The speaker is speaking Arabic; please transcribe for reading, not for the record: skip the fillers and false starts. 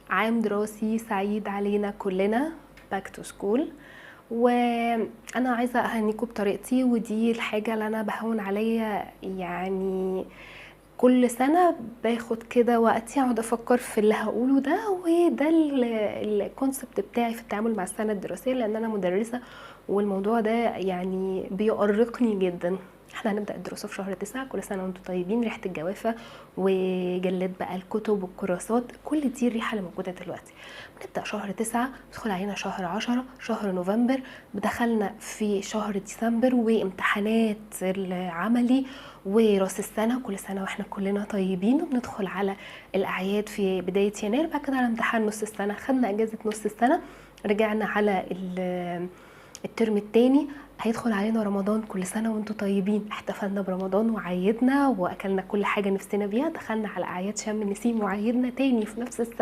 عام دراسي سعيد علينا كلنا. باك تو سكول. وانا عايزه اهنيكم بطريقتي، ودي الحاجه اللي انا بهون عليا يعني. كل سنه باخد كده وقتي اقعد افكر في اللي هقوله ده، وده الكونسبت بتاعي في التعامل مع السنه الدراسيه، لان انا مدرسه والموضوع ده يعني بيؤرقني جدا. احنا هنبدأ الدراسة في شهر 9، كل سنة وانتم طيبين. ريحة الجوافة وجلاد بقى الكتب والكراسات، كل دي الريحة اللي موجودة دلوقتي. بنبدأ شهر 9، ندخل علينا شهر 10، شهر نوفمبر، دخلنا في شهر ديسمبر وامتحانات العملي وراس السنة. كل سنة واحنا كلنا طيبين. وبندخل على الأعياد في بداية يناير، بعد كده على امتحان نص السنة، خدنا أجازة نص السنة، رجعنا على الترم التاني. هيدخل علينا رمضان، كل سنة وانتم طيبين. احتفلنا برمضان وعيدنا واكلنا كل حاجة نفسنا بيها، دخلنا على اعياد شم النسيم وعيدنا تاني في نفس السنة.